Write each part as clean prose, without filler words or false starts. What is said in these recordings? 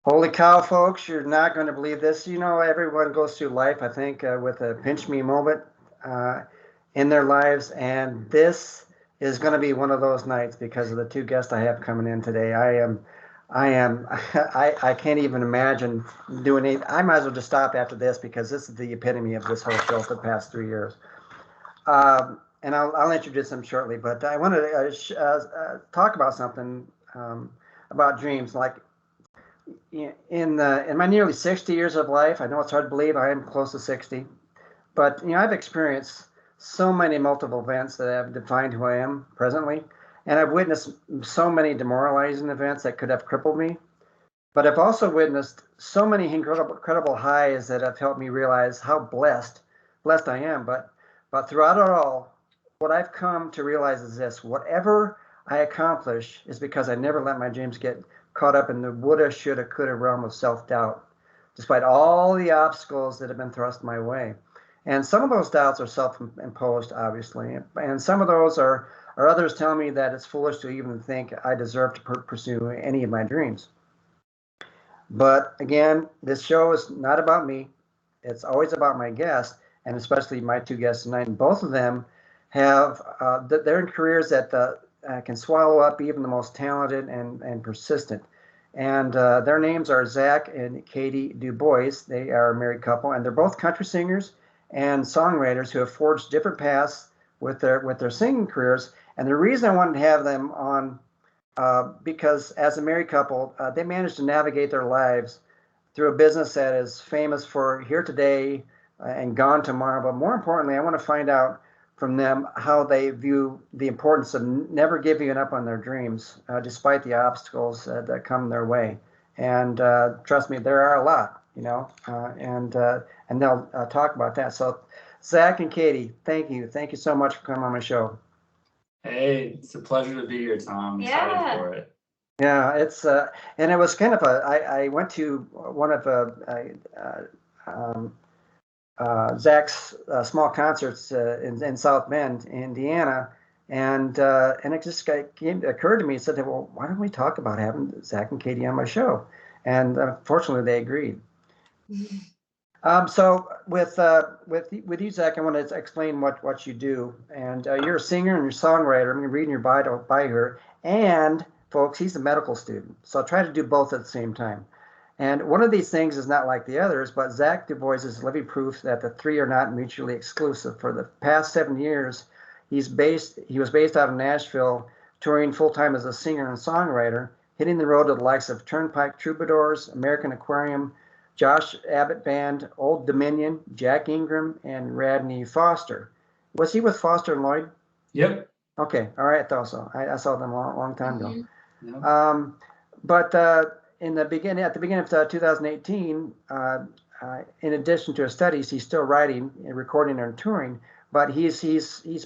Holy cow, folks, you're not going to believe this. You know, everyone goes through life, I think, with a pinch me moment uh, in their lives. And this is going to be one of those nights because of the two guests I have coming in today. I can't even imagine doing it. I might as well just stop after this because this is the epitome of this whole show for the past 3 years. And I'll introduce them shortly, but I wanted to talk about something about dreams. Like in my nearly 60 years of life, I know it's hard to believe I am close to 60, but I've experienced so many multiple events that have defined who I am presently, and I've witnessed so many demoralizing events that could have crippled me. But I've also witnessed so many incredible highs that have helped me realize how blessed I am. But throughout it all, what I've come to realize is this: whatever I accomplish is because I never let my dreams get caught up in the woulda, shoulda, coulda realm of self-doubt, despite all the obstacles that have been thrust my way. And some of those doubts are self-imposed, obviously, and some of those are others telling me that it's foolish to even think I deserve to pursue any of my dreams. But again, this show is not about me. It's always about my guests, and especially my two guests tonight. And both of them have they're in careers that can swallow up even the most talented and persistent. And their names are Zach and Katy Dubois. They are a married couple, and they're both country singers and songwriters who have forged different paths with their singing careers. And the reason I wanted to have them on, because as a married couple, they managed to navigate their lives through a business that is famous for here today and gone tomorrow. But more importantly, I want to find out from them how they view the importance of never giving up on their dreams, despite the obstacles that come their way. And trust me, there are a lot, and they'll talk about that. So, Zach and Katy, thank you so much for coming on my show. Hey, it's a pleasure to be here, Tom. I'm excited for it. Yeah, it's and it was kind of I went to one of Zach's small concerts in South Bend, Indiana, and it just occurred to me. Said, well, why don't we talk about having Zach and Katy on my show? And fortunately, they agreed. So with you, Zach, I want to explain what you do. And you're a singer and you're a songwriter. I'm reading your bio here. And folks, he's a medical student. So I'll try to do both at the same time. And one of these things is not like the others, but Zach Dubois is living proof that the three are not mutually exclusive. For the past 7 years, he was based out of Nashville, touring full-time as a singer and songwriter, hitting the road to the likes of Turnpike Troubadours, American Aquarium, Josh Abbott Band, Old Dominion, Jack Ingram, and Radney Foster. Was he with Foster and Lloyd? Yep. Okay, all right, I thought so. I saw them a long time ago. Yep. But at the beginning of 2018, in addition to his studies, he's still writing, and recording, and touring. But he's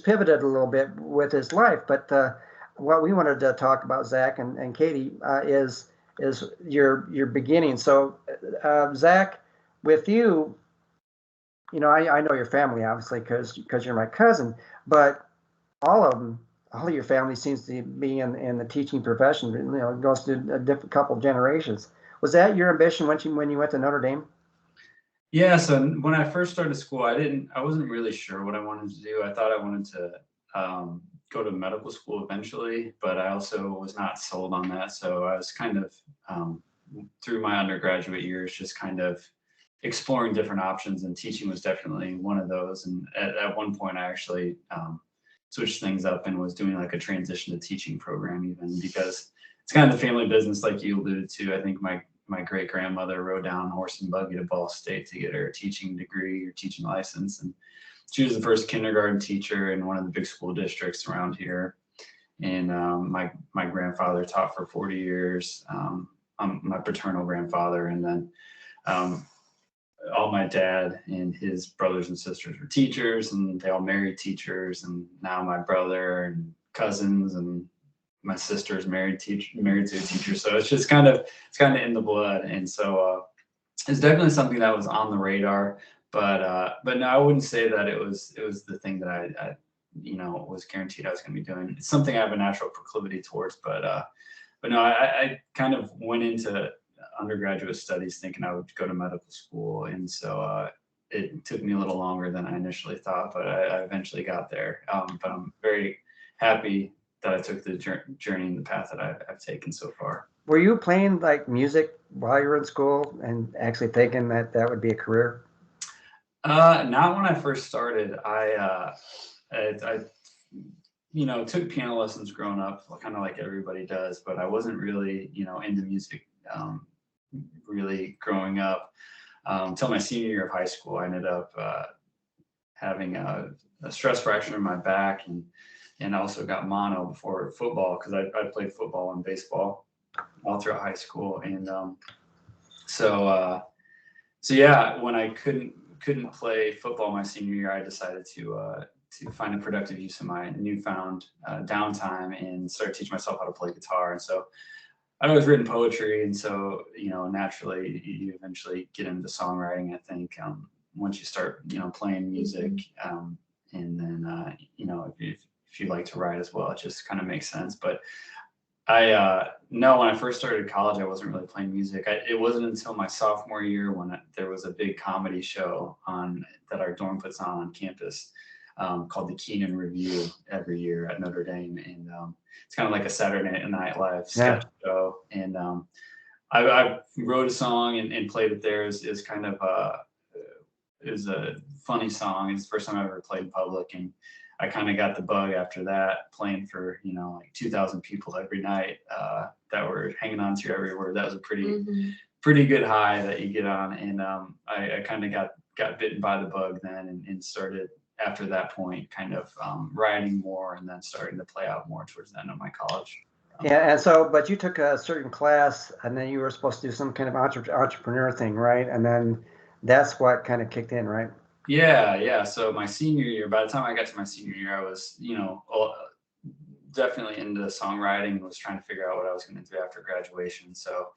pivoted a little bit with his life. But what we wanted to talk about, Zach and Katy, is your beginning. So, Zach, with you, I know your family obviously because you're my cousin, but all of your family seems to be in the teaching profession. It goes through a different couple of generations. Was that your ambition when you went to Notre Dame? Yeah. So when I first started school, I wasn't really sure what I wanted to do. I thought I wanted to go to medical school eventually, but I also was not sold on that. So I was kind of through my undergraduate years, just kind of exploring different options, and teaching was definitely one of those. And at one point, I actually switched things up and was doing like a transition to teaching program, even because it's kind of the family business, like you alluded to. I think my great grandmother rode down horse and buggy to Ball State to get her teaching degree or teaching license, and she was the first kindergarten teacher in one of the big school districts around here. And my grandfather taught for 40 years. My paternal grandfather, and then all my dad and his brothers and sisters were teachers, and they all married teachers. And now my brother and cousins and my sister's married to a teacher. So it's kind of in the blood. And so it's definitely something that was on the radar. But no, I wouldn't say that it was the thing that I was guaranteed I was going to be doing. It's something I have a natural proclivity towards, but no, I kind of went into undergraduate studies thinking I would go to medical school. And so it took me a little longer than I initially thought, but I eventually got there. But I'm very happy that I took the journey and the path that I've taken so far. Were you playing like music while you were in school and actually thinking that that would be a career? Not when I first started. I took piano lessons growing up, kind of like everybody does, but I wasn't really, into music really growing up until my senior year of high school. I ended up having a stress fracture in my back and also got mono before football because I played football and baseball all throughout high school. And so yeah, when I couldn't play football my senior year, I decided to find a productive use of my newfound downtime and start teaching myself how to play guitar. And so I'd always written poetry, and so naturally you eventually get into songwriting. I think once you start playing music, and then if you like to write as well, it just kind of makes sense. But I no, when I first started college, I wasn't really playing music. It wasn't until my sophomore year when there was a big comedy show that our dorm puts on campus called the Keenan Review every year at Notre Dame, and it's kind of like a Saturday Night Live sketch show. And I wrote a song and played it there. Is kind of is a funny song. It's the first time I ever played in public, and I kind of got the bug after that, playing for like 2,000 people every night that were hanging on to your every word. That was a pretty good high that you get on, and I kind of got bitten by the bug then, and started after that point kind of writing more, and then starting to play out more towards the end of my college. Yeah, and so, but you took a certain class, and then you were supposed to do some kind of entrepreneur thing, right? And then that's what kind of kicked in, right? Yeah. So my senior year, by the time I got to my senior year, I was, definitely into songwriting and was trying to figure out what I was going to do after graduation. So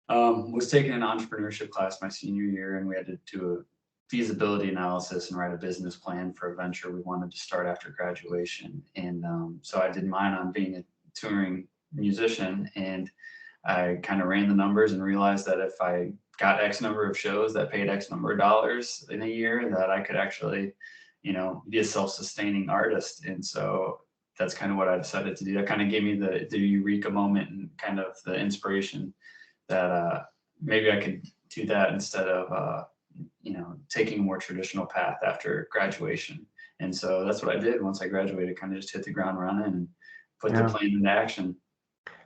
was taking an entrepreneurship class my senior year, and we had to do a feasibility analysis and write a business plan for a venture we wanted to start after graduation. And so I did mine on being a touring musician, and I kind of ran the numbers and realized that if I got X number of shows that paid X number of dollars in a year, that I could actually, be a self-sustaining artist. And so that's kind of what I decided to do. That kind of gave me the eureka moment and kind of the inspiration that maybe I could do that instead of, taking a more traditional path after graduation. And so that's what I did once I graduated, kind of just hit the ground running and put the plan into action.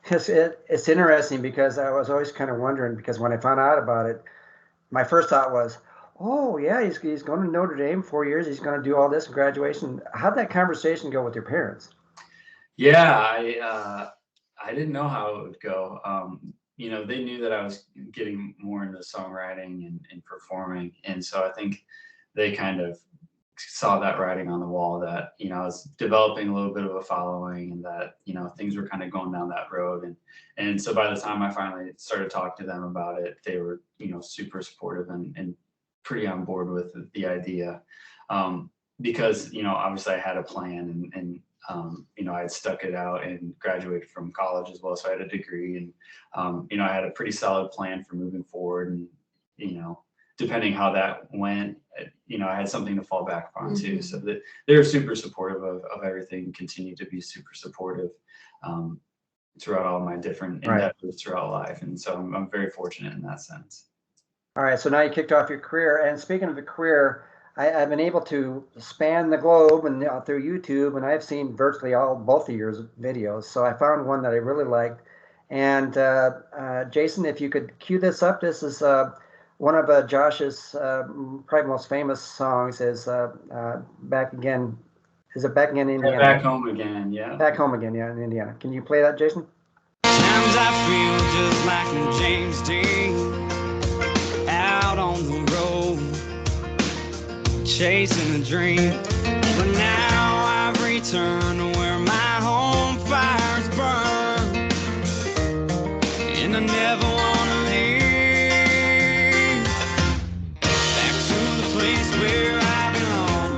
It's interesting because I was always kind of wondering, because when I found out about it, my first thought was, oh yeah, he's going to Notre Dame 4 years. He's going to do all this in graduation. How'd that conversation go with your parents? Yeah, I didn't know how it would go. They knew that I was getting more into songwriting and performing. And so I think they kind of saw that writing on the wall that, I was developing a little bit of a following, and that, things were kind of going down that road. And so by the time I finally started talking to them about it, they were, super supportive and pretty on board with the idea. Because, obviously I had a plan, and I had stuck it out and graduated from college as well. So I had a degree, and, I had a pretty solid plan for moving forward. And, depending how that went, I had something to fall back upon too. So that they were super supportive of everything, continue to be super supportive throughout all my different endeavors throughout life. And so I'm very fortunate in that sense. All right. So now you kicked off your career. And speaking of a career, I've been able to span the globe and through YouTube, and I've seen virtually both of your videos. So I found one that I really liked. And Jason, if you could cue this up, this is one of Josh's probably most famous songs is Back Again. Is it Back Again in Indiana? Back Home Again, yeah. Back Home Again, yeah, in Indiana. Can you play that, Jason? Sometimes I feel just like in James Dean, out on the road, chasing a dream. But now I've returned to where my home fires burn, and I never want to leave. Back to the place where I belong.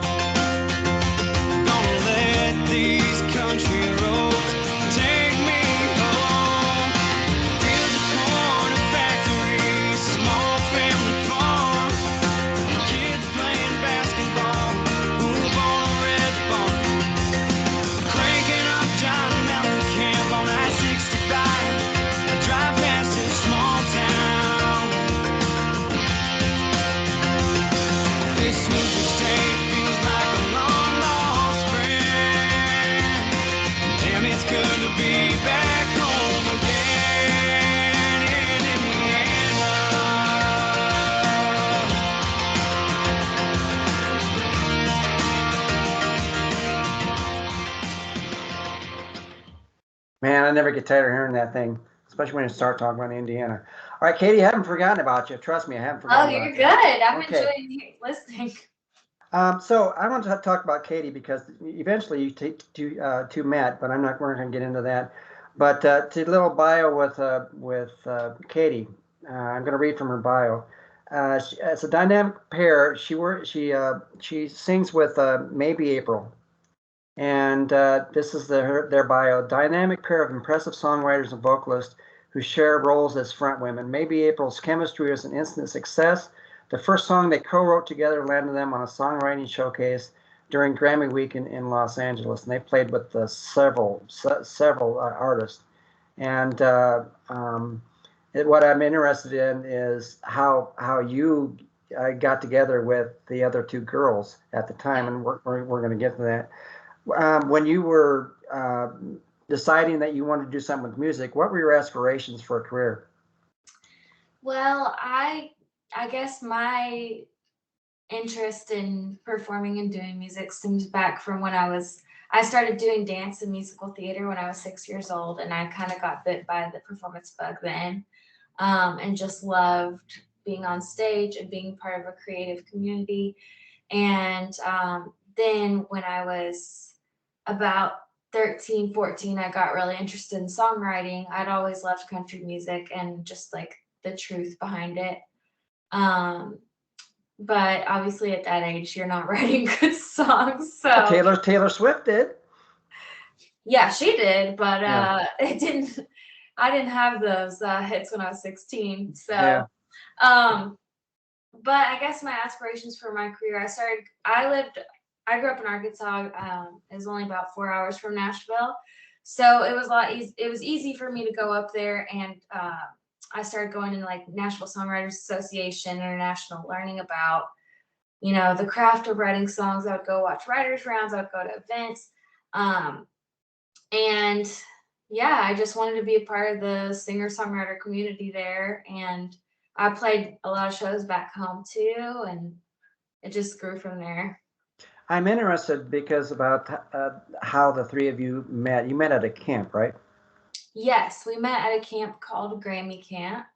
Gonna let these country roads take me home. Here's a corner factory Man, I never get tired of hearing that thing, especially when you start talking about Indiana. All right, Katy, I haven't forgotten about you. Trust me, I haven't Oh, forgotten you're about you. good. I'm Okay. enjoying listening. So I want to talk about Katy because eventually you two met, but we're not going to get into that. But to little bio with Katy, I'm going to read from her bio. It's a dynamic pair. She sings with Maybe April, and this is their bio. Dynamic pair of impressive songwriters and vocalists who share roles as front women. Maybe April's chemistry is an instant success. The first song they co-wrote together landed them on a songwriting showcase during Grammy Week in Los Angeles, and they played with several artists. And what I'm interested in is how you got together with the other two girls at the time, and we're going to get to that. When you were deciding that you wanted to do something with music, what were your aspirations for a career? Well, I guess my interest in performing and doing music stems back from when I started doing dance and musical theater when I was 6 years old, and I kind of got bit by the performance bug then, and just loved being on stage and being part of a creative community. And then when I was about 13, 14, I got really interested in songwriting. I'd always loved country music and just like the truth behind it. Um, but obviously at that age, you're not writing good songs. Well, So Taylor Swift did. yeah, she did, but Yeah. it didn't. I didn't have those hits when I was 16. So, Yeah. But I guess my aspirations for my career, I grew up in Arkansas. It was only about 4 hours from Nashville, so it was a lot easy. It was easy for me to go up there, and I started going to like Nashville Songwriters Association International, learning about the craft of writing songs. I would go watch writers rounds. I would go to events, and yeah, I just wanted to be a part of the singer songwriter community there, and I played a lot of shows back home too, and it just grew from there. I'm interested because about how the three of you met. You met at a camp, right? Yes, we met at a camp called Grammy Camp,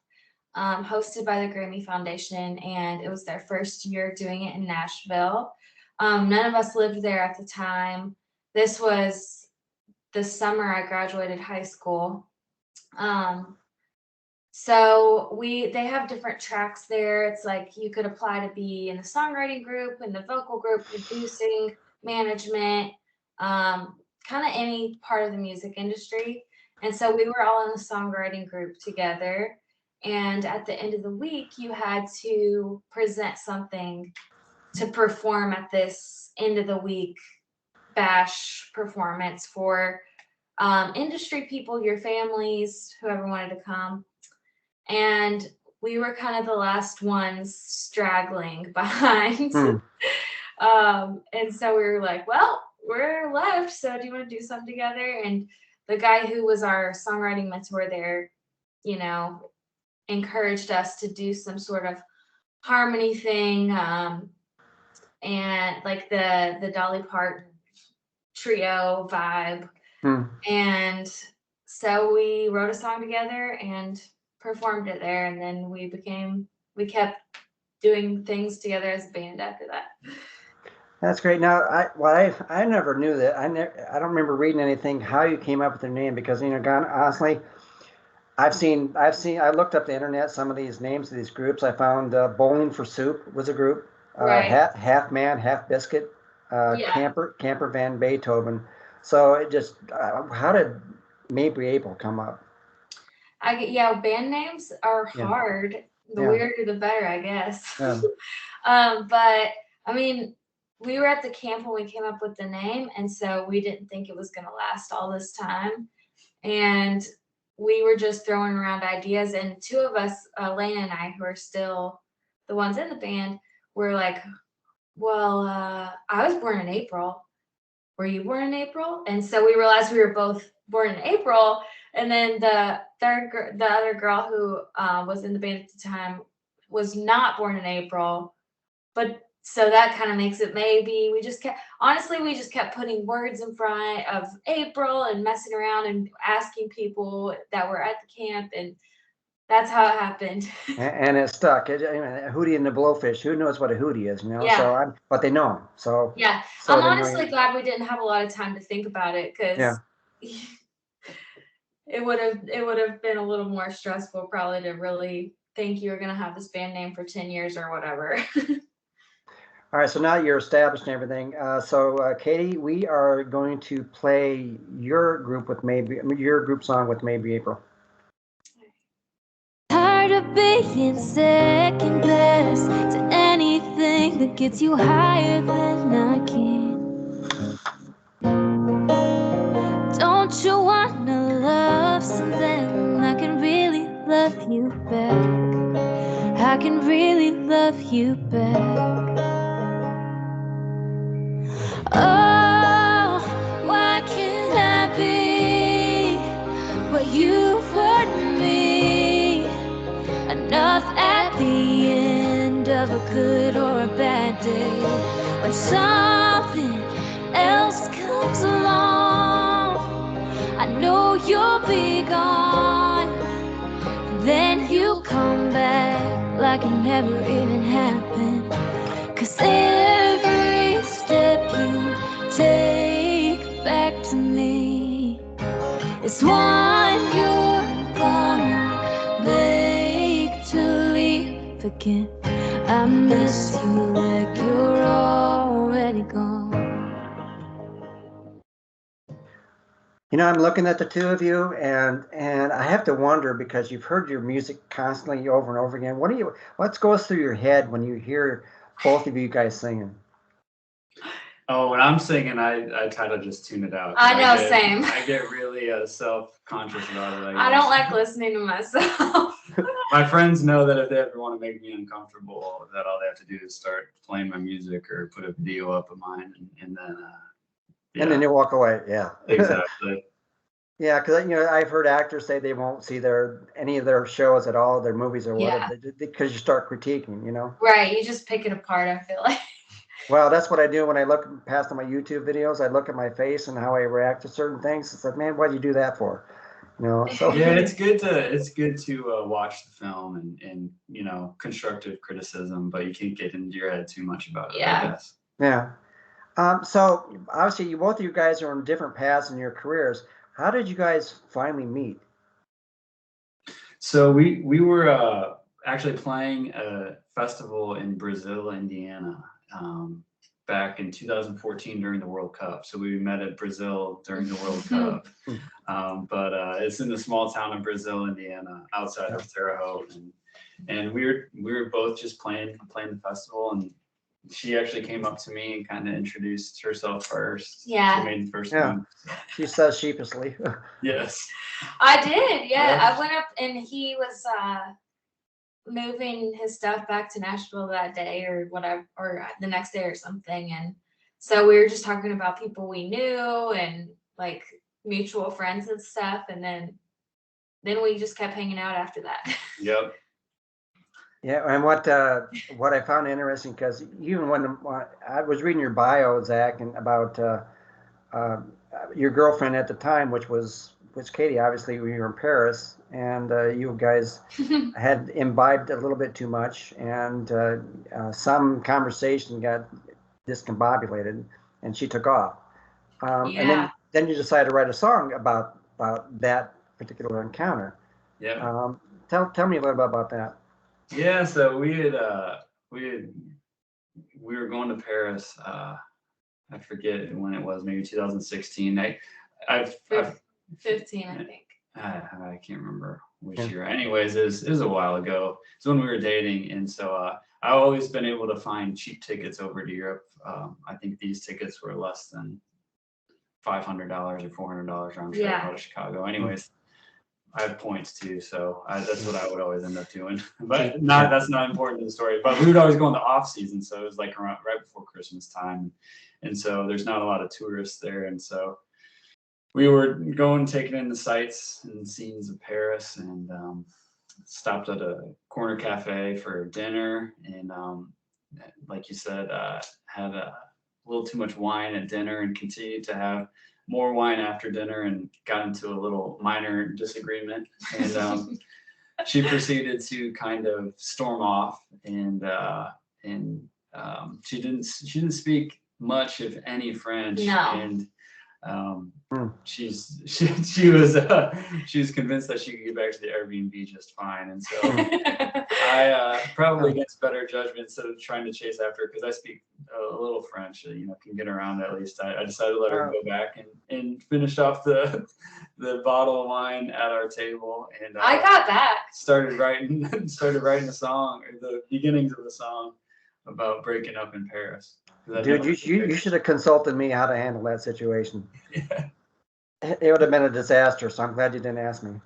hosted by the Grammy Foundation, and it was their first year doing it in Nashville. None of us lived there at the time. This was the summer I graduated high school. Um, So they have different tracks there. It's like you could apply to be in the songwriting group, in the vocal group, producing, management, kind of any part of the music industry. And so we were all in the songwriting group together. And at the end of the week, you had to present something to perform at this end of the week bash performance for industry people, your families, whoever wanted to come, and we were kind of the last ones straggling behind. Hmm. And so we were like, well, we're left. So do you want to do something together? And the guy who was our songwriting mentor there, encouraged us to do some sort of harmony thing, and like the Dolly Parton trio vibe. Hmm. And so we wrote a song together and performed it there, and then we kept doing things together as a band after that. That's great. Now, I never knew that. I don't remember reading anything how you came up with your name because God, honestly, I looked up the internet some of these names of these groups. I found Bowling for Soup was a group. Right. Half Man, Half Biscuit, Yeah. Camper Van Beethoven. So it just how did Maybe April come up? Band names are Yeah. hard. The Yeah. weirder the better, I guess. Yeah. But I mean, we were at the camp when we came up with the name, and so we didn't think it was going to last all this time. And we were just throwing around ideas, and two of us, Lena and I, who are still the ones in the band, were like, well, I was born in April. Were you born in April? And so we realized we were both born in April. And then the other girl who was in the band at the time was not born in April, but So that kind of makes it maybe. We just kept putting words in front of April and messing around and asking people that were at the camp, and that's how it happened. And it stuck. Hootie and the Blowfish. Who knows what a hootie is? Yeah. So but they know him. So Yeah, so I'm they know honestly you. glad we didn't have a lot of time to think about it, because Yeah. it would have been a little more stressful probably to really think you were gonna have this band name for 10 years or whatever. All right. So now you're established and everything. Katy, we are going to play your group song with Maybe April. Tired of being second best to anything that gets you higher than I can. Don't you wanna love something? I can really love you back. I can really love you back. Oh, why can't I be what you were to me? Enough at the end of a good or a bad day. When something else comes along, I know you'll be gone. Then you come back like it never even happened. 'Cause every step you take back to me is one you're gonna make to leave again. I miss you like you're already gone. I'm looking at the two of you, and I have to wonder, because you've heard your music constantly over and over again. What goes through your head when you hear both of you guys singing? Oh, when I'm singing, I try to just tune it out. I know, same. I get really self-conscious about it. I don't like listening to myself. My friends know that if they ever want to make me uncomfortable, that all they have to do is start playing my music or put a video up of mine, and then And then you walk away. Yeah. Exactly. Yeah, because I've heard actors say they won't see any of their shows at all, their movies or whatever, because you start critiquing. Right, you just pick it apart, I feel like. Well, that's what I do when I look past on my YouTube videos. I look at my face and how I react to certain things. It's like, man, what do you do that for? So yeah, it's good to watch the film and constructive criticism, but you can't get into your head too much about it. Yeah. I guess. Yeah. So obviously, both of you guys are on different paths in your careers. How did you guys finally meet? So we were actually playing a festival in Brazil, Indiana, back in 2014 during the World Cup. So we met at Brazil during the World Cup. But it's in the small town of Brazil, Indiana, outside of Terre Haute, and we were both just playing the festival, and she actually came up to me and kind of introduced herself first. Yeah. She made the first move. She says sheepishly. Yes. I did. Yeah. I went up and he was moving his stuff back to Nashville that day or whatever, or the next day or something. And so we were just talking about people we knew and like mutual friends and stuff. And then we just kept hanging out after that. Yep. Yeah, and what I found interesting, because even when I was reading your bio, Zach, and about your girlfriend at the time, which was Katy. Obviously, we were in Paris, and you guys had imbibed a little bit too much, and some conversation got discombobulated, and she took off. And then you decided to write a song about that particular encounter. Yeah. Tell me a little bit about that. Yeah, so we were going to Paris. I forget when it was, maybe 2016. I've 15, I think. I can't remember which year. Anyways, it was a while ago. It's when we were dating, and so I've always been able to find cheap tickets over to Europe. I think these tickets were less than $500 or $400 round trip out of Chicago. Anyways. I have points too, so that's what I would always end up doing. But that's not important to the story. But we would always go in the off season, so it was like right before Christmas time, and so there's not a lot of tourists there, and so we were taking in the sights and scenes of Paris, and stopped at a corner cafe for dinner, and like you said, had a little too much wine at dinner and continued to have more wine after dinner and got into a little minor disagreement. And she proceeded to kind of storm off, and she didn't speak much, if any, French. No. And she was convinced that she could get back to the Airbnb just fine. And so I probably against better judgment, instead of trying to chase after her, because I speak a little French, can get around at least. I decided to let her go back and finish off the bottle of wine at our table. And I got that. Started writing a song, or the beginnings of the song, about breaking up in Paris. Dude, you should have consulted me how to handle that situation. Yeah. It would have been a disaster, so I'm glad you didn't ask me.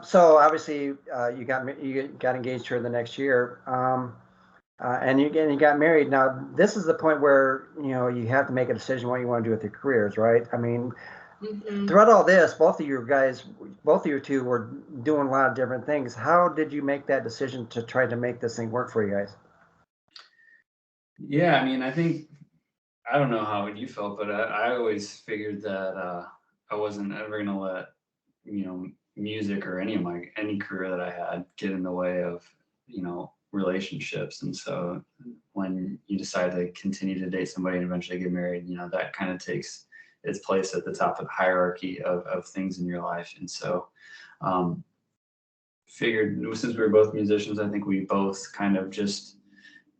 So obviously, you got engaged here the next year, and you got married. Now, this is the point where you have to make a decision what you want to do with your careers, right? I mean, throughout all this, both of you two were doing a lot of different things. How did you make that decision to try to make this thing work for you guys? Yeah, I mean, I don't know how you felt, but I always figured that I wasn't ever gonna let music or any career that I had get in the way of relationships. And so when you decide to continue to date somebody and eventually get married, that kind of takes its place at the top of the hierarchy of things in your life. And so figured, since we were both musicians, I think we both kind of just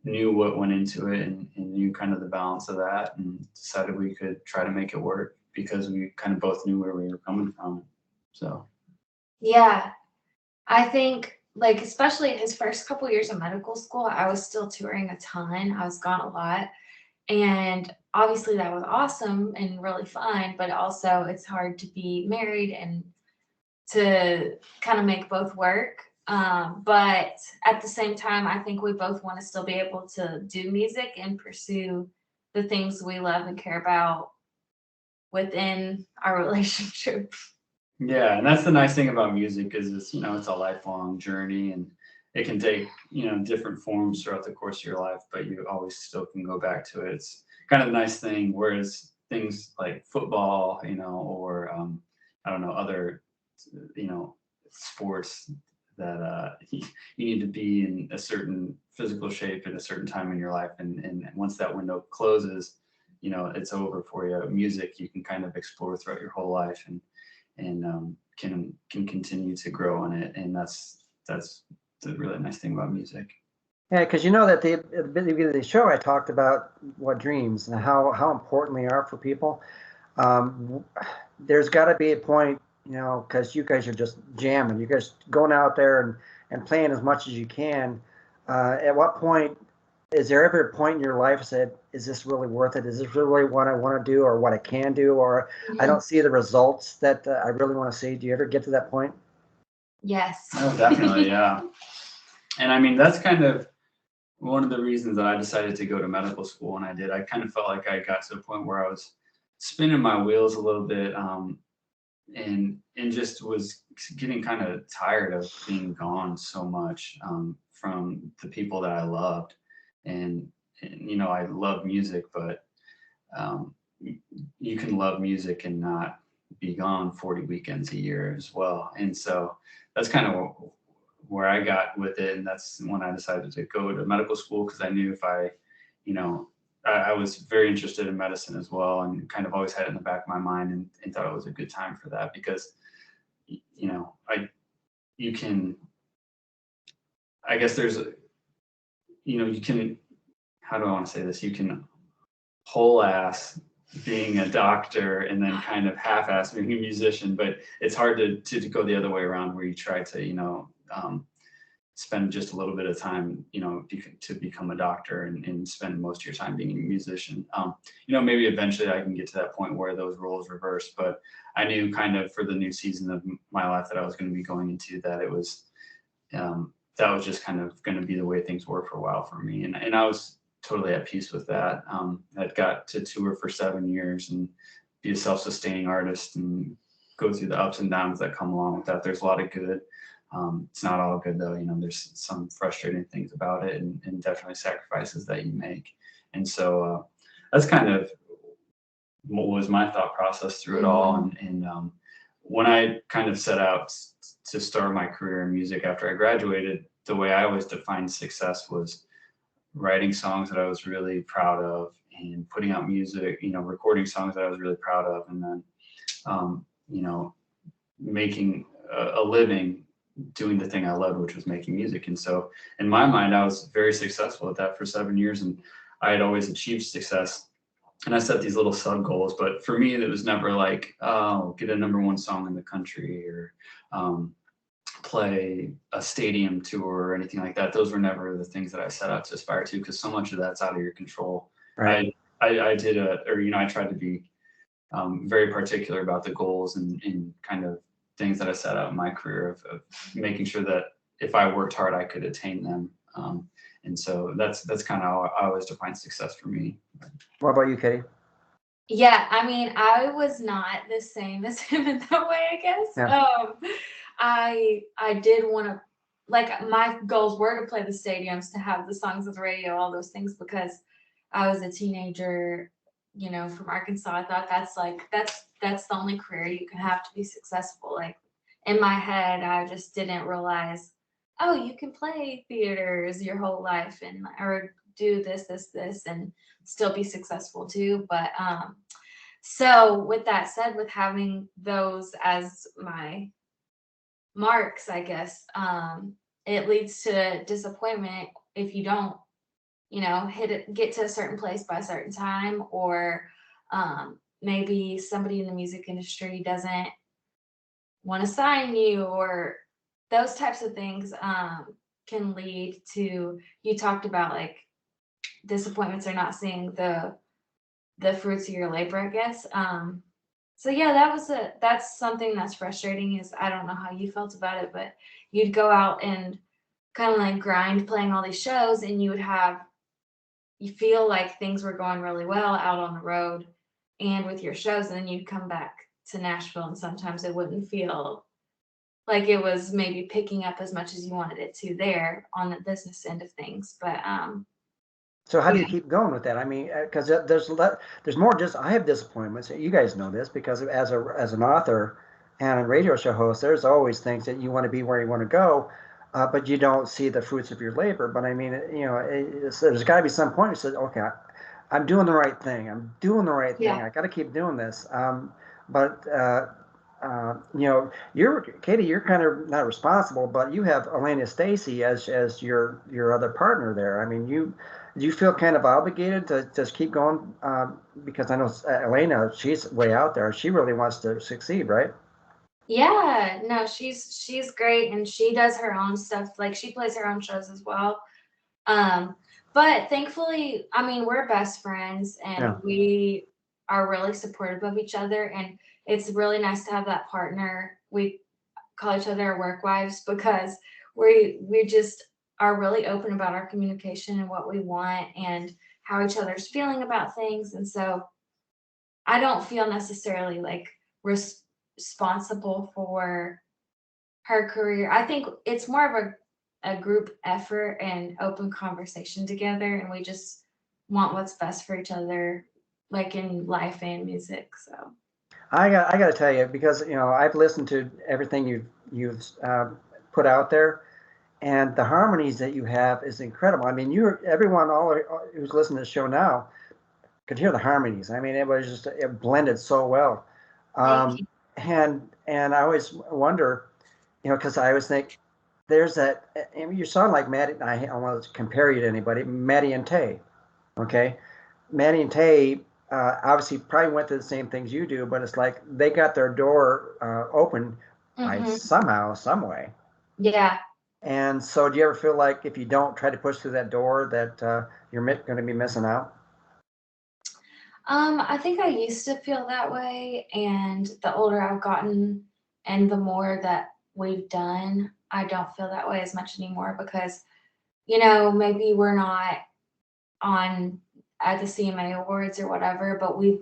knew what went into it, and knew kind of the balance of that, and decided we could try to make it work, because we kind of both knew where we were coming from. So yeah, I think, like, especially his first couple years of medical school, I was still touring a ton. I was gone a lot, and obviously that was awesome and really fun, but also it's hard to be married and to kind of make both work. But at the same time, I think we both want to still be able to do music and pursue the things we love and care about within our relationship. yeah, and that's the nice thing about music, is it's it's a lifelong journey, and it can take different forms throughout the course of your life, but you always still can go back to it. It's kind of a nice thing. Whereas things like football, or I don't know, other sports, that you need to be in a certain physical shape at a certain time in your life, and once that window closes, it's over for you. Music, you can kind of explore throughout your whole life, and can continue to grow in it, and that's the really nice thing about music. Yeah, because at the beginning of the show, I talked about what dreams and how important they are for people. There's got to be a point, because you guys are just jamming. You guys going out there and playing as much as you can. At what point, is there ever a point in your life said, is this really worth it? Is this really what I want to do, or what I can do, or I don't see the results that I really want to see? Do you ever get to that point? Yes. Oh, definitely, yeah. And I mean, that's kind of one of the reasons that I decided to go to medical school. And I kind of felt like I got to a point where I was spinning my wheels a little bit, and just was getting kind of tired of being gone so much from the people that I loved. And I love music, but you can love music and not be gone 40 weekends a year as well. And so that's kind of where I got with it. And that's when I decided to go to medical school, because I knew if I was very interested in medicine as well, and kind of always had it in the back of my mind, and thought it was a good time for that, because you can, I guess there's you can, how do I want to say this? You can whole ass being a doctor and then kind of half ass being a musician, but it's hard to go the other way around, where you try to, spend just a little bit of time, to become a doctor, and spend most of your time being a musician. Maybe eventually I can get to that point where those roles reverse, but I knew kind of for the new season of my life that I was going to be going into, that it was, that was just kind of going to be the way things were for a while for me. And I was totally at peace with that. I got to tour for 7 years and be a self-sustaining artist, and go through the ups and downs that come along with that. There's a lot of good, It's not all good though. There's some frustrating things about it, and definitely sacrifices that you make. And so that's kind of what was my thought process through it all. And when I kind of set out to start my career in music after I graduated, the way I always defined success was writing songs that I was really proud of and putting out music, recording songs that I was really proud of, and then, making a living doing the thing I loved, which was making music. And so in my mind, I was very successful at that for 7 years, and I had always achieved success. And I set these little sub goals, but for me, it was never like, oh, get a #1 song in the country or play a stadium tour or anything like that. Those were never the things that I set out to aspire to, because so much of that's out of your control. Right. I tried to be very particular about the goals and kind of things that I set out in my career of making sure that if I worked hard, I could attain them. And so that's kind of how I always define success for me. What about you, Katy? Yeah, I mean, I was not the same as him in that way, I guess. Yeah. I did want to, like, my goals were to play the stadiums, to have the songs on the radio, all those things, because I was a teenager, from Arkansas. I thought that's the only career you can have to be successful. Like, in my head, I just didn't realize, oh, you can play theaters your whole life or do this, and still be successful too. But so with that said, with having those as my marks, I guess, it leads to disappointment if you don't, get to a certain place by a certain time, or maybe somebody in the music industry doesn't want to sign you, or those types of things can lead to, you talked about, like, disappointments or not seeing the fruits of your labor, I guess. So yeah, that's something that's frustrating. Is, I don't know how you felt about it, but you'd go out and kind of like grind playing all these shows, and you feel like things were going really well out on the road and with your shows, and then you'd come back to Nashville, and sometimes it wouldn't feel like it was maybe picking up as much as you wanted it to there on the business end of things. But So how do you keep going with that? I mean, because there's more. Just I have disappointments. You guys know this, because as an author and a radio show host, there's always things that you want to be where you want to go, but you don't see the fruits of your labor. But I mean, there's got to be some point you said, okay, I'm doing the right thing. I'm doing the right thing. Yeah. I got to keep doing this. But Katy, you're kind of not responsible, but you have Elena Stacy as your other partner there. I mean, do you feel kind of obligated to just keep going? Because I know Elena, she's way out there. She really wants to succeed, right? yeah, no, she's great, and she does her own stuff. Like, she plays her own shows as well. But thankfully, I mean, we're best friends, and we are really supportive of each other, and it's really nice to have that partner. We call each other our work wives, because we just are really open about our communication and what we want and how each other's feeling about things. And so I don't feel necessarily like responsible for her career. I think it's more of a group effort and open conversation together, and we just want what's best for each other, like in life and music. So I got to tell you, because I've listened to everything you've put out there, and the harmonies that you have is incredible. I mean, everyone all who's listening to the show now could hear the harmonies. I mean, it blended so well. thank you. And I always wonder, because I always think there's that. I mean, you sound like Maddie. I don't want to compare you to anybody. Maddie and Tay, okay? Maddie and Tay obviously probably went through the same things you do, but it's like they got their door open by somehow, some way. Yeah. And so, do you ever feel like if you don't try to push through that door, that you're going to be missing out? I think I used to feel that way, and the older I've gotten and the more that we've done, I don't feel that way as much anymore, because, maybe we're not at the CMA Awards or whatever, but we've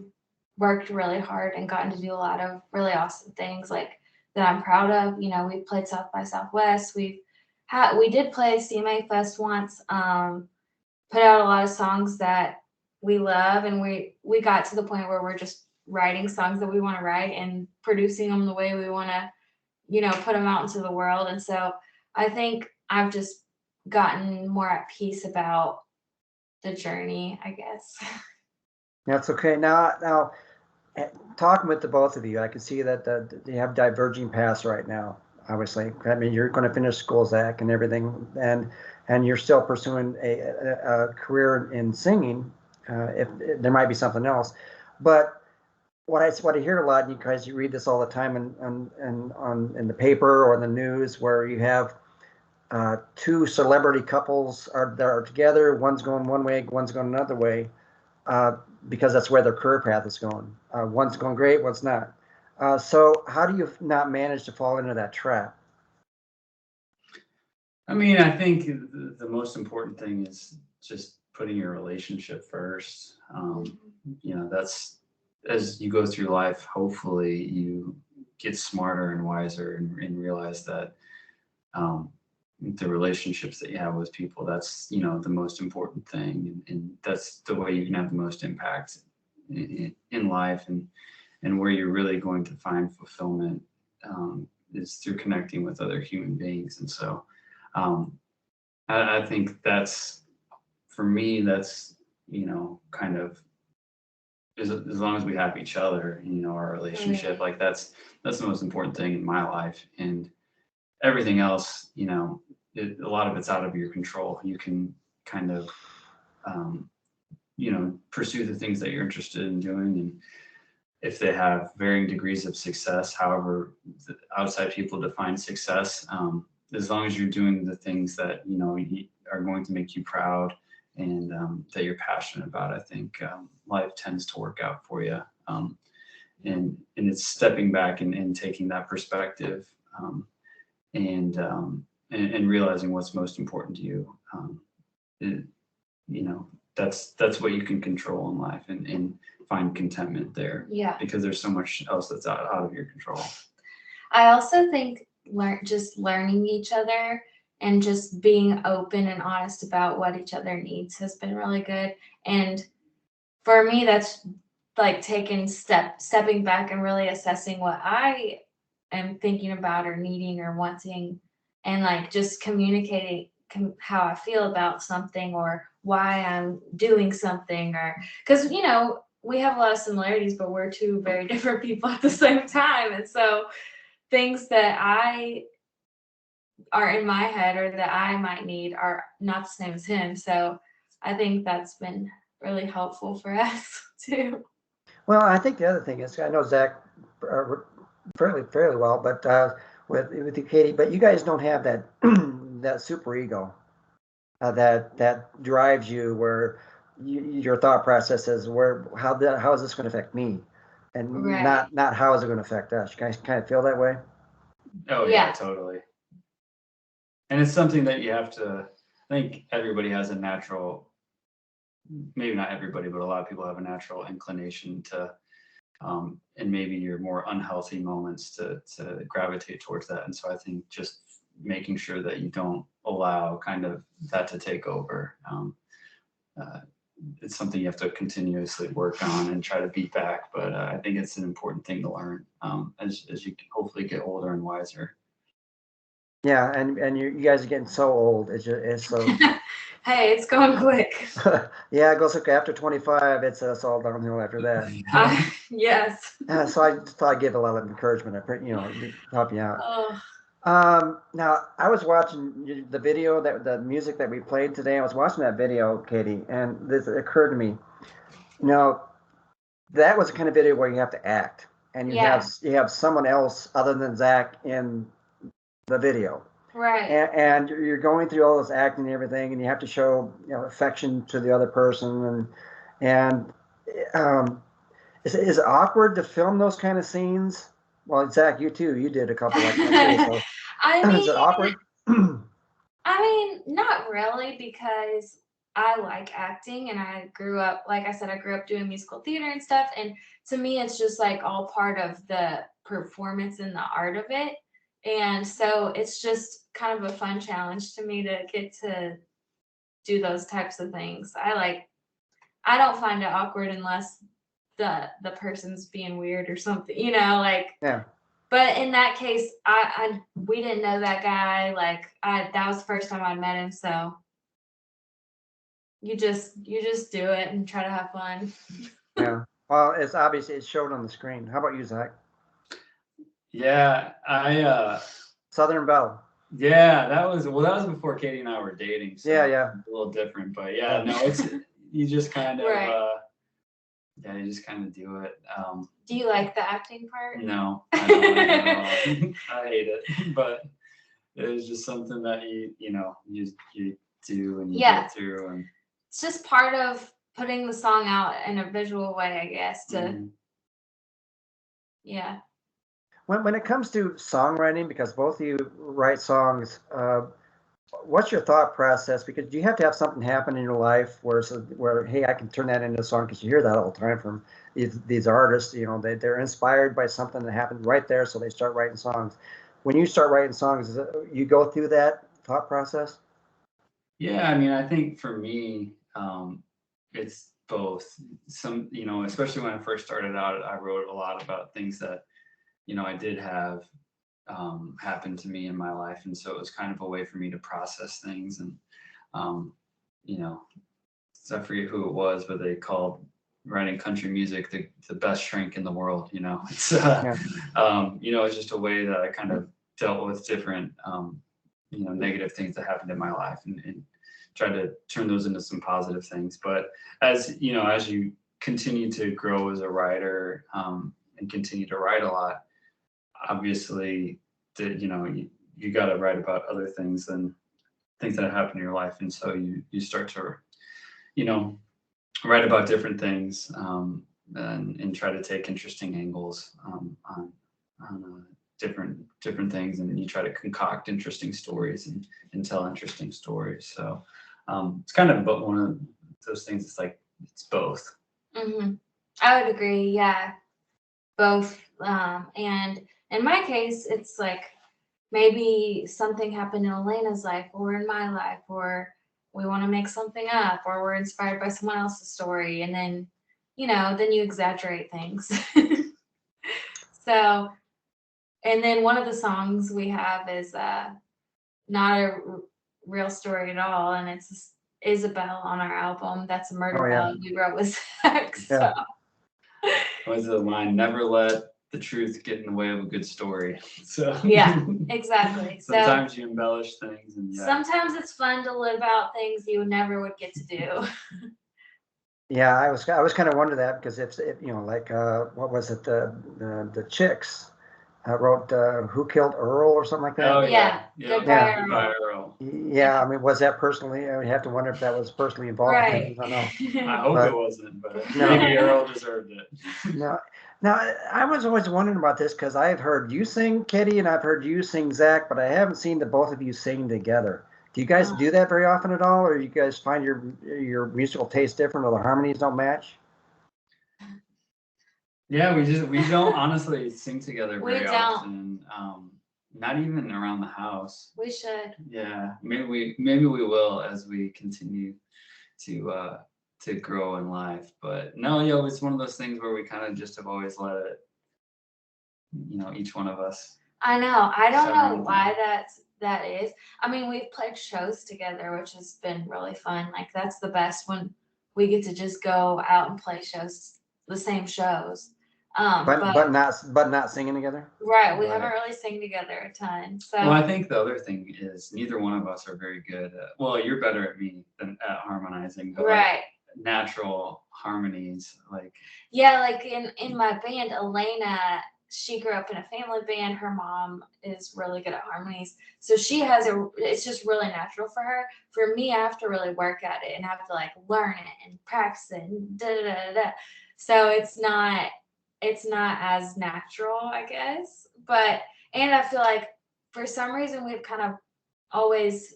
worked really hard and gotten to do a lot of really awesome things, like that I'm proud of. You know, we've played South by Southwest. We did play CMA Fest once, put out a lot of songs that we love, and we got to the point where we're just writing songs that we want to write and producing them the way we want to, you know, put them out into the world. And so I think I've just gotten more at peace about the journey, I guess. That's okay. Now, talking with the both of you, I can see that you have diverging paths right now. Obviously, I mean, you're going to finish school, Zach, and everything, and you're still pursuing a career in singing. If there might be something else, but what I hear a lot, and you guys, you read this all the time in the paper or in the news, where you have two celebrity couples that are together. One's going one way, one's going another way, because that's where their career path is going. One's going great, one's not. So how do you not manage to fall into that trap? I mean, I think the most important thing is just putting your relationship first. You know, that's, as you go through life, hopefully you get smarter and wiser and realize that the relationships that you have with people, that's, you know, the most important thing. And that's the way you can have the most impact in life, and where you're really going to find fulfillment is through connecting with other human beings. And so I think that's, for me, that's, you know, kind of, as long as we have each other, you know, our relationship, like that's the most important thing in my life. And everything else, you know, a lot of it's out of your control. You can kind of, you know, pursue the things that you're interested in doing. And if they have varying degrees of success, however the outside people define success, as long as you're doing the things that, you know, are going to make you proud, and that you're passionate about, I think life tends to work out for you. And it's stepping back and taking that perspective, and realizing what's most important to you. You know, that's what you can control in life, and find contentment there. Yeah. Because there's so much else that's out of your control. I also think just learning each other and just being open and honest about what each other needs has been really good. And for me, that's like stepping back and really assessing what I am thinking about or needing or wanting, and like just communicating how I feel about something or why I'm doing something, or because, you know, we have a lot of similarities, but we're two very different people at the same time. And so things that are in my head or that I might need are not the same as him. So I think that's been really helpful for us too. Well, I think the other thing is, I know Zach fairly well, but with you, Katy, but you guys don't have that that super ego that drives you, where your thought process is how is this going to affect me, and Right. not how is it going to affect us. You guys kind of feel that way? Oh yeah, totally. And it's something that you have to, I think everybody has a natural, maybe not everybody, but a lot of people have a natural inclination to, and maybe your more unhealthy moments to gravitate towards that. And so I think just making sure that you don't allow kind of that to take over. It's something you have to continuously work on and try to beat back. But I think it's an important thing to learn as you hopefully get older and wiser. Yeah, and you guys are getting so old. It's so. Hey, it's going quick. Yeah, it goes like after 25, it's all downhill after that. Yes. So I just thought I'd give a lot of encouragement, you know, to help you out. Oh. Now I was watching the video, the music that we played today. I was watching that video, Katy, and this occurred to me. Now, that was the kind of video where you have to act, and you have someone else other than Zach in the video. Right. And you're going through all this acting and everything, and you have to show, you know, affection to the other person, and is it awkward to film those kind of scenes? Well, Zach, you too. You did a couple like that too. So I mean, is it awkward? I mean, not really, because I like acting, and I grew up, like I said, I grew up doing musical theater and stuff. And to me, it's just like all part of the performance and the art of it. And so it's just kind of a fun challenge to me to get to do those types of things. I don't find it awkward unless the person's being weird or something, like. Yeah. But in that case, we didn't know that guy. Like that was the first time I'd met him, so you just do it and try to have fun. Yeah. Well, it's obvious it showed on the screen. How about you, Zach? Yeah, I Southern Belle. yeah, that was before Katy and I were dating, so Yeah. a little different, but yeah, no, it's you just kind of Right. you just kind of do it. Do you like the acting part? No, I don't like it at all. I hate it, but it was just something that you do and you get through, and it's just part of putting the song out in a visual way, I guess. Yeah. When it comes to songwriting, because both of you write songs, what's your thought process? Because you have to have something happen in your life where hey, I can turn that into a song, because you hear that all the time from these artists. They're inspired by something that happened right there, so they start writing songs. When you start writing songs, you go through that thought process? yeah, I mean, I think for me, it's both. Some, especially when I first started out, I wrote a lot about things that I did have happen to me in my life, and so it was kind of a way for me to process things. And so I forget who it was, but they called writing country music the best shrink in the world. It's it's just a way that I kind of dealt with different negative things that happened in my life, and tried to turn those into some positive things. But as you continue to grow as a writer, and continue to write a lot, obviously you got to write about other things than things that happen in your life, and so you start to write about different things, and try to take interesting angles on different things, and you try to concoct interesting stories and tell interesting stories. So it's kind of one of those things. It's like it's both. Mm-hmm. I would agree. Yeah, both. And in my case, it's like maybe something happened in Elena's life or in my life, or we want to make something up, or we're inspired by someone else's story, and then then you exaggerate things. So, and then one of the songs we have is not a real story at all, and it's Isabel on our album. That's a murder ballad we wrote with Zach. So. Was the line, never let the truth get in the way of a good story. So yeah, exactly. Sometimes you embellish things, and sometimes it's fun to live out things you never would get to do. Yeah, I was kind of wondering that, because if like what was it, the Chicks wrote Who Killed Earl or something like that? Oh yeah. Goodbye Earl. Yeah, I mean, was that personally? I would have to wonder if that was personally involved. Right. I don't know. I hope it wasn't, but maybe Earl deserved it. No. Now, I was always wondering about this, because I've heard you sing, Katy, and I've heard you sing, Zach, but I haven't seen the both of you sing together. Do you guys do that very often at all, or you guys find your musical taste different, or the harmonies don't match? Yeah, we don't honestly sing together very don't. often. Not even around the house. We should. Yeah, maybe we will as we continue to grow in life. But no, it's one of those things where we kind of just have always let it, each one of us. I know. I don't know why that is. I mean, we've played shows together, which has been really fun. Like, that's the best, when we get to just go out and play shows, the same shows. But not singing together. Right. We haven't really sang together a ton. So. Well, I think the other thing is neither one of us are very good at. Well, you're better at me than at harmonizing. But right. Like natural harmonies, like. Yeah, like in my band, Elena, she grew up in a family band. Her mom is really good at harmonies, so it's just really natural for her. For me, I have to really work at it and have to like learn it and practice it and da da da da. So it's not as natural, I guess. And I feel like for some reason we've kind of always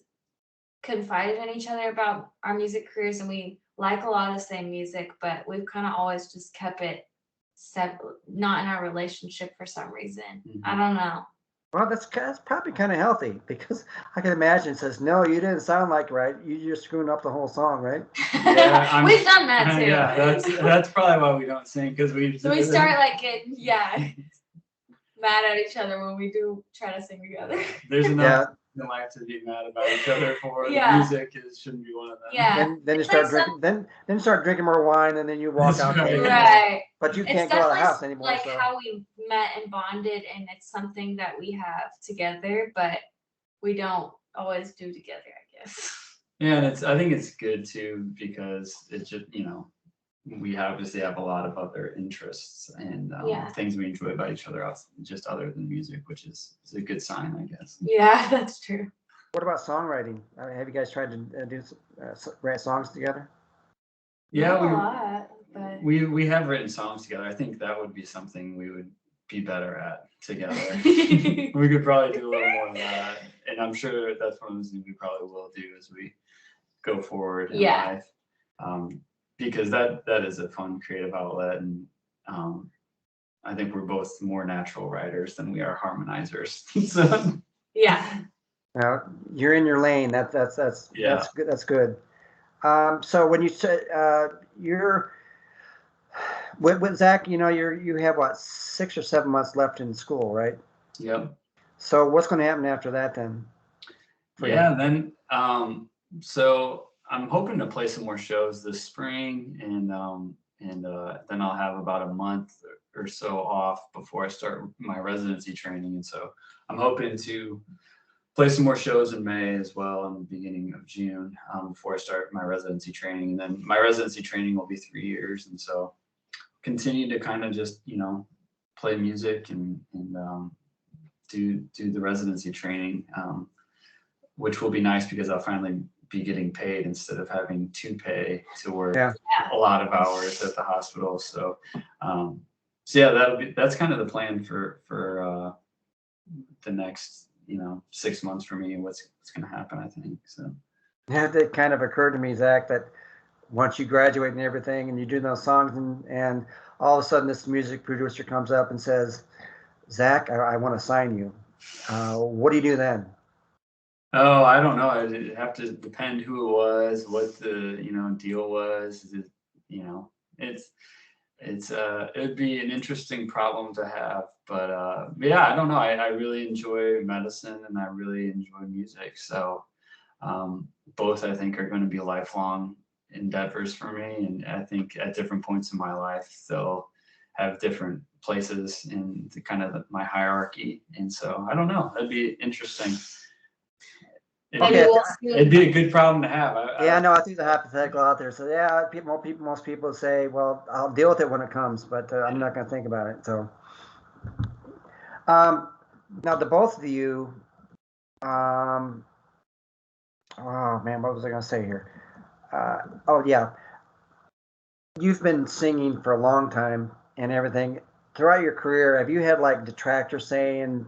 confided in each other about our music careers, and we like a lot of the same music, but we've kind of always just kept it not in our relationship for some reason. Mhm. I don't know. Well, that's probably kind of healthy, because I can imagine it says, no, you didn't sound like right. You're screwing up the whole song, right? Yeah, We've done that too. Yeah, that's probably why we don't sing, because we start like getting mad at each other when we do try to sing together. There's enough in life to be mad about each other for. Yeah. The music shouldn't be one of them. Yeah. Then you start drinking. Then you start drinking more wine, and then you walk That's out. right. Right. But you It's can't go out of the definitely house anymore. like So. how we met and bonded, and it's something that we have together, but we don't always do together, I guess. Yeah, and I think it's good too, because it just, we obviously have a lot of other interests and things we enjoy about each other, just other than music, which is a good sign, I guess. Yeah, that's true. What about songwriting? Have you guys tried to write songs together? Yeah, Not a lot, but we have written songs together. I think that would be something we would be better at together. We could probably do a little more of that, and I'm sure that's one of the things we probably will do as we go forward in life. Because that is a fun creative outlet, and I think we're both more natural writers than we are harmonizers. So yeah. You're in your lane. That's good. That's good. So when you said you're with Zach, you have what, 6 or 7 months left in school, right? Yep. So what's going to happen after that then? Then so I'm hoping to play some more shows this spring, and then I'll have about a month or so off before I start my residency training, and so I'm hoping to play some more shows in May as well, in the beginning of June, before I start my residency training. And then my residency training will be 3 years, and so continue to kind of just play music and do the residency training, which will be nice because I'll finally be getting paid instead of having to pay to work a lot of hours at the hospital. So that's kind of the plan for the next 6 months for me, what's going to happen, I think. So it kind of occurred to me, Zach, that once you graduate and everything and you do those songs, and all of a sudden this music producer comes up and says, Zach, I want to sign you. What do you do then? Oh, I don't know. It'd have to depend who it was, what the deal was. It'd be an interesting problem to have, but I don't know. I really enjoy medicine and I really enjoy music, so both I think are going to be lifelong endeavors for me, and I think at different points in my life they'll have different places in the kind of my hierarchy, and so I don't know. That'd be interesting. It'd be a good problem to have. I threw the hypothetical out there. So most people say, well, I'll deal with it when it comes, but I'm not going to think about it. So now the both of you, oh man, what was I going to say here? You've been singing for a long time and everything. Throughout your career, have you had like detractors saying,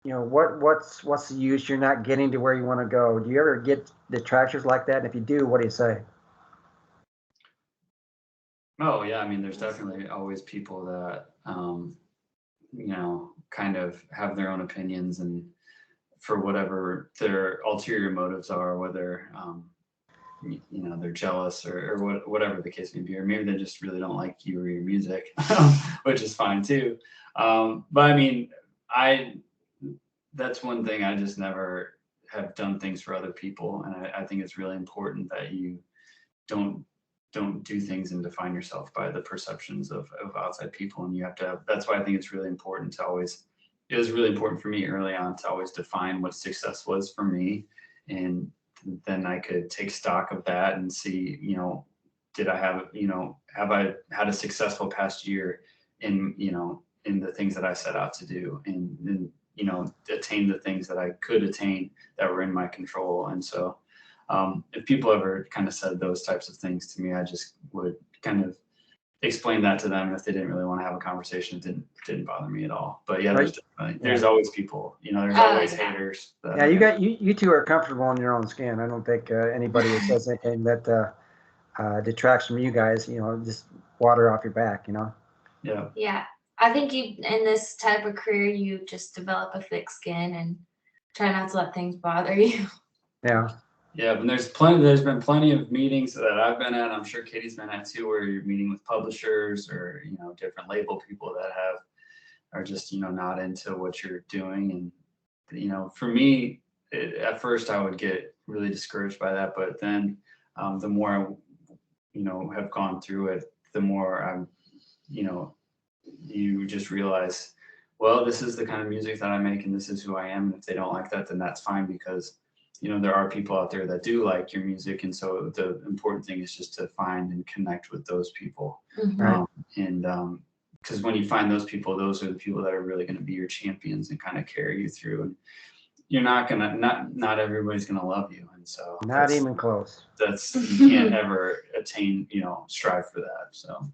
what's the use? You're not getting to where you want to go. Do you ever get detractors like that? And if you do, what do you say? Oh yeah, I mean, there's definitely always people that kind of have their own opinions, and for whatever their ulterior motives are, whether they're jealous or whatever the case may be, or maybe they just really don't like you or your music, which is fine too. But I mean, that's one thing. I just never have done things for other people, and I think it's really important that you don't do things and define yourself by the perceptions of outside people. And you have to that's why I think it's really important to always, it was really important for me early on to always define what success was for me, and then I could take stock of that and see, did I have I had a successful past year in the things that I set out to do, and attain the things that I could attain that were in my control. And so if people ever kind of said those types of things to me, I just would kind of explain that to them. If they didn't really want to have a conversation, it didn't bother me at all. But there's always people, there's always haters. You two are comfortable in your own skin. I don't think anybody that says anything that detracts from you guys, just water off your back, Yeah. Yeah. I think you, in this type of career, you just develop a thick skin and try not to let things bother you. Yeah. Yeah, but there's been plenty of meetings that I've been at, I'm sure Katie's been at too, where you're meeting with publishers or, different label people that are just, not into what you're doing. And, for me, at first I would get really discouraged by that, but then the more I, have gone through it, the more I'm, you just realize, well, this is the kind of music that I make and this is who I am. And if they don't like that, then that's fine, because there are people out there that do like your music. And so the important thing is just to find and connect with those people. Right. And because when you find those people, those are the people that are really going to be your champions and kind of carry you through. And you're not everybody's going to love you. And so Not even close. you can't ever attain, strive for that. So.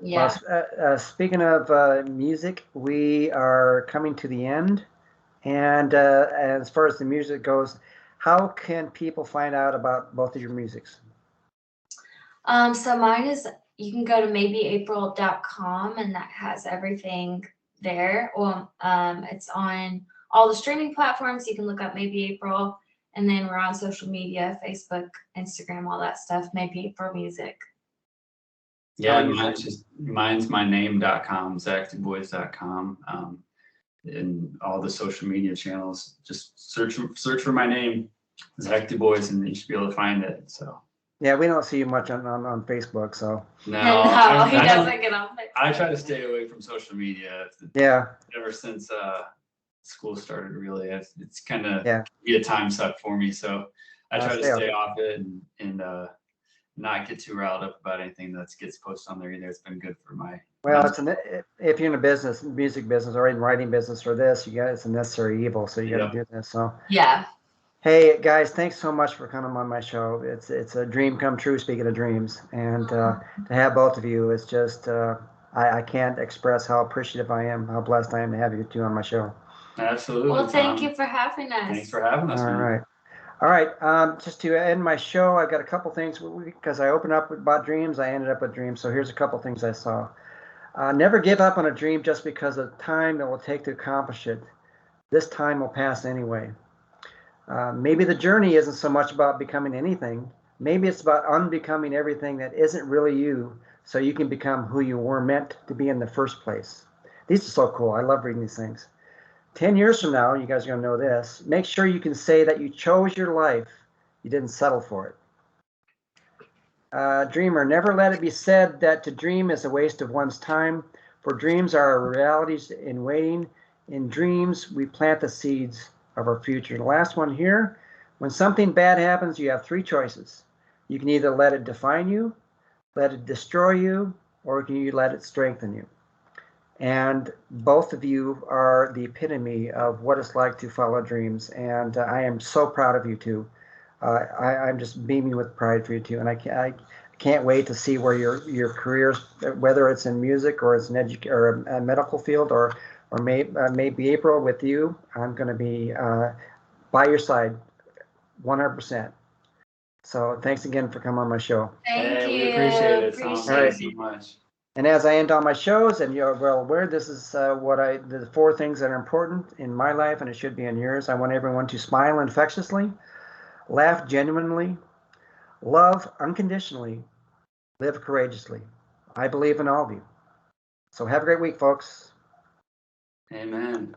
Yeah. Well, speaking of music, we are coming to the end. And as far as the music goes, how can people find out about both of your musics? So mine is, you can go to maybyeapril.com and that has everything there. Well, it's on all the streaming platforms. You can look up Maybe April, and then we're on social media, Facebook, Instagram, all that stuff, Maybe April Music. Yeah, mine's myname.com, ZachDubois.com. In all the social media channels, just search for my name, Zach Dubois, and you should be able to find it. So. Yeah, we don't see you much on Facebook, so. No, He doesn't get on Facebook. I try to stay away from social media. Yeah. Ever since school started, really, it's kind of be a time suck for me. So I try to stay off it and not get too riled up about anything that gets posted on there either. It's been good for my. Well, if you're in a business, music business, or in writing business or this, it's a necessary evil. So you got to do this. So. Yeah. Hey guys, thanks so much for coming on my show. It's a dream come true. Speaking of dreams, and to have both of you, it's just I can't express how appreciative I am, how blessed I am to have you two on my show. Absolutely. Well, thank you for having us. Thanks for having us. All right. Just to end my show, I've got a couple things because I opened up about dreams. I ended up with dreams. So here's a couple things I saw. Never give up on a dream just because of the time it will take to accomplish it. This time will pass anyway. Maybe the journey isn't so much about becoming anything. Maybe it's about unbecoming everything that isn't really you, so you can become who you were meant to be in the first place. These are so cool. I love reading these things. 10 years from now, you guys are going to know this. Make sure you can say that you chose your life. You didn't settle for it. Dreamer, never let it be said that to dream is a waste of one's time, for dreams are realities in waiting. In dreams, we plant the seeds of our future. The last one here, when something bad happens, you have three choices. You can either let it define you, let it destroy you, or can you let it strengthen you? And both of you are the epitome of what it's like to follow dreams. And I am so proud of you two. I'm just beaming with pride for you two. And I can't wait to see where your careers, whether it's in music or it's in a medical field or maybe April with you, I'm going to be by your side 100%. So thanks again for coming on my show. Thank you. We appreciate it. Appreciate Thank you so much. And as I end all my shows, and you're well aware, this is the four things that are important in my life, and it should be in yours. I want everyone to smile infectiously, laugh genuinely, love unconditionally, live courageously. I believe in all of you. So have a great week, folks. Amen.